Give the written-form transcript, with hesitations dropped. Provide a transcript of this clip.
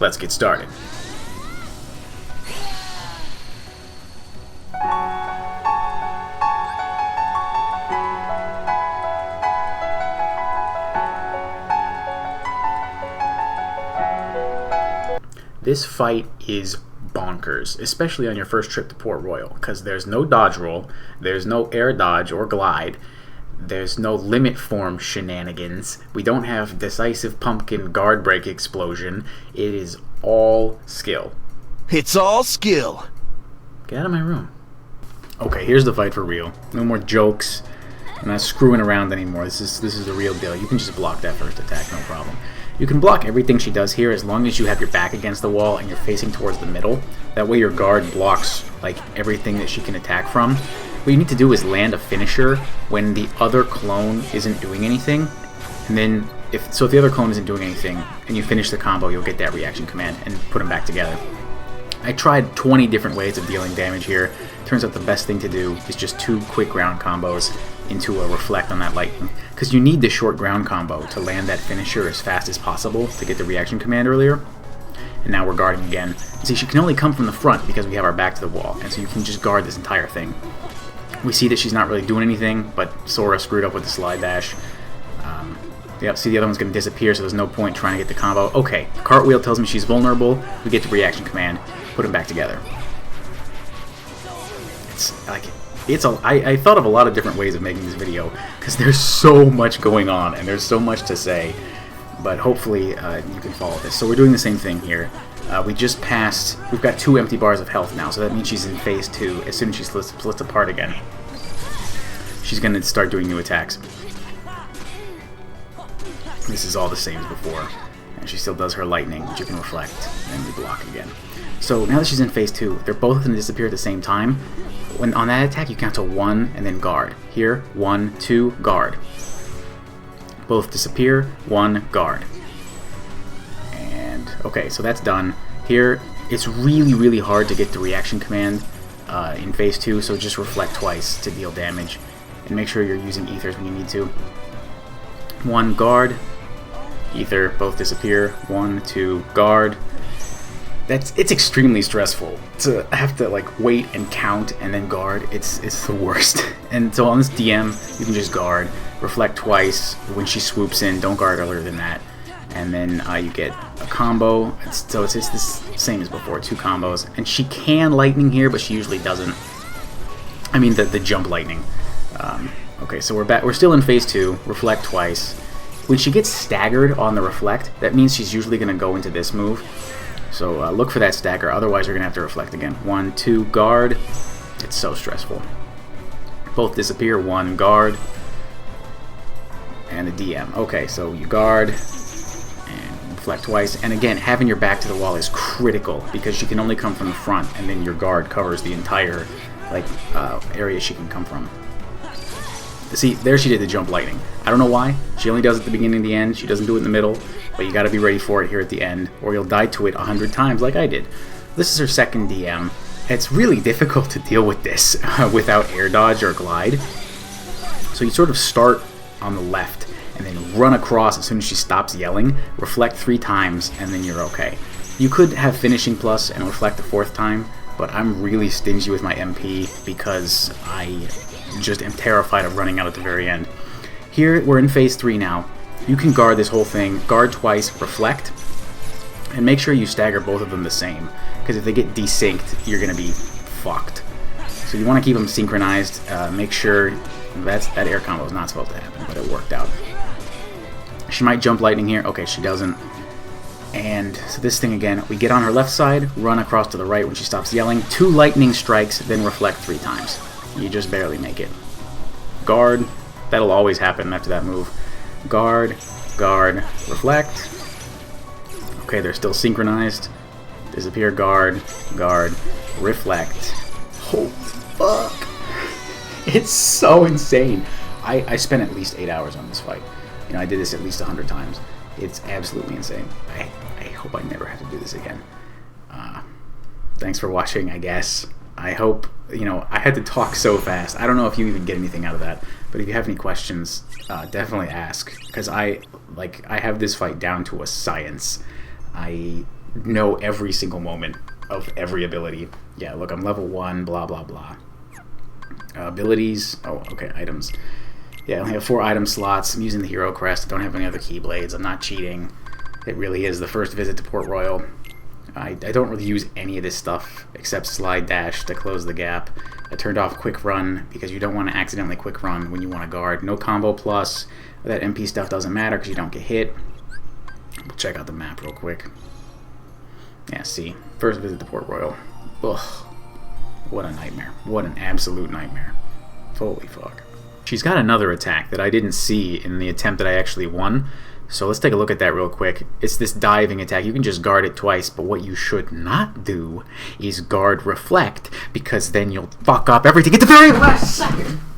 let's get started. This fight is bonkers, especially on your first trip to Port Royal, because there's no dodge roll, there's no air dodge or glide, there's no limit form shenanigans, we don't have decisive pumpkin guard break explosion. It is all skill. It's all skill. Get out of my room. Okay, here's the fight for real. No more jokes. I'm not screwing around anymore. This is the real deal. You can just block that first attack, no problem. You can block everything she does here as long as you have your back against the wall and you're facing towards the middle. That way your guard blocks like everything that she can attack from. What you need to do is land a finisher when the other clone isn't doing anything. And then, if the other clone isn't doing anything and you finish the combo, you'll get that reaction command and put them back together. I tried 20 different ways of dealing damage here. Turns out the best thing to do is just 2 quick ground combos into a reflect on that lightning. Because you need the short ground combo to land that finisher as fast as possible to get the reaction command earlier. And now we're guarding again. See, she can only come from the front because we have our back to the wall, and so you can just guard this entire thing. We see that she's not really doing anything, but Sora screwed up with the slide dash. Yep, see the other one's going to disappear, so there's no point trying to get the combo. Okay, cartwheel tells me she's vulnerable. We get the reaction command, put them back together. I thought of a lot of different ways of making this video because there's so much going on and there's so much to say, but hopefully you can follow this. So we're doing the same thing here. We've got 2 empty bars of health now, so that means she's in phase 2. As soon as she splits apart again, she's going to start doing new attacks. This is all the same as before, and she still does her lightning, which you can reflect, and we block again. So now that she's in phase 2, they're both going to disappear at the same time. When on that attack, you count to 1 and then guard. Here, 1, 2, guard. Both disappear, 1, guard. And okay, so that's done. Here, it's really, really hard to get the reaction command in phase 2, so just reflect twice to deal damage. And make sure you're using ethers when you need to. 1, guard. Ether, both disappear. 1, 2, guard. It's extremely stressful to have to like wait and count and then guard. It's the worst. And so on this DM, you can just guard, reflect twice when she swoops in. Don't guard earlier than that, and then you get a combo. So it's the same as before, 2 combos. And she can lightning here, but she usually doesn't. I mean the jump lightning. Okay, so we're back. We're still in phase 2. Reflect twice. When she gets staggered on the reflect, that means she's usually going to go into this move. So look for that stagger, otherwise you're going to have to reflect again. 1, 2, guard. It's so stressful. Both disappear, 1, guard. And the DM. Okay, so you guard and reflect twice. And again, having your back to the wall is critical because she can only come from the front, and then your guard covers the entire area she can come from. See, there she did the jump lightning. I don't know why. She only does it at the beginning and the end. She doesn't do it in the middle. But you gotta be ready for it here at the end, or you'll die to it 100 times like I did. This is her second DM. It's really difficult to deal with this without air dodge or glide. So you sort of start on the left and then run across as soon as she stops yelling, reflect 3 times, and then you're okay. You could have finishing plus and reflect the 4th time, but I'm really stingy with my MP because I just am terrified of running out at the very end. Here, we're in phase 3 now. You can guard this whole thing, guard twice, reflect, and make sure you stagger both of them the same, because if they get desynced, you're going to be fucked. So you want to keep them synchronized, make sure that air combo is not supposed to happen, but it worked out. She might jump lightning here, okay, she doesn't. And so this thing again, we get on her left side, run across to the right when she stops yelling, 2 lightning strikes, then reflect 3 times. You just barely make it. Guard, that'll always happen after that move. Guard, guard, reflect. Okay, they're still synchronized. Disappear, guard, guard, reflect. Oh, fuck. It's so insane. I spent at least 8 hours on this fight. You know, I did this at least 100 times. It's absolutely insane. I hope I never have to do this again. Thanks for watching, I guess. I hope, you know, I had to talk so fast. I don't know if you even get anything out of that, but if you have any questions, definitely ask, because I have this fight down to a science. I know every single moment of every ability. Yeah, look, I'm level 1, blah, blah, blah. Abilities. Oh, okay, items. Yeah, I only have 4 item slots. I'm using the Hero Crest. I don't have any other Keyblades. I'm not cheating. It really is the first visit to Port Royal. I don't really use any of this stuff except Slide Dash to close the gap. I turned off Quick Run because you don't want to accidentally Quick Run when you want to guard. No Combo Plus. That MP stuff doesn't matter because you don't get hit. We'll check out the map real quick. Yeah, see. First visit to Port Royal. Ugh. What a nightmare. What an absolute nightmare. Holy fuck. She's got another attack that I didn't see in the attempt that I actually won. So let's take a look at that real quick. It's this diving attack. You can just guard it twice, but what you should not do is guard Reflect, because then you'll fuck up everything at the very last second.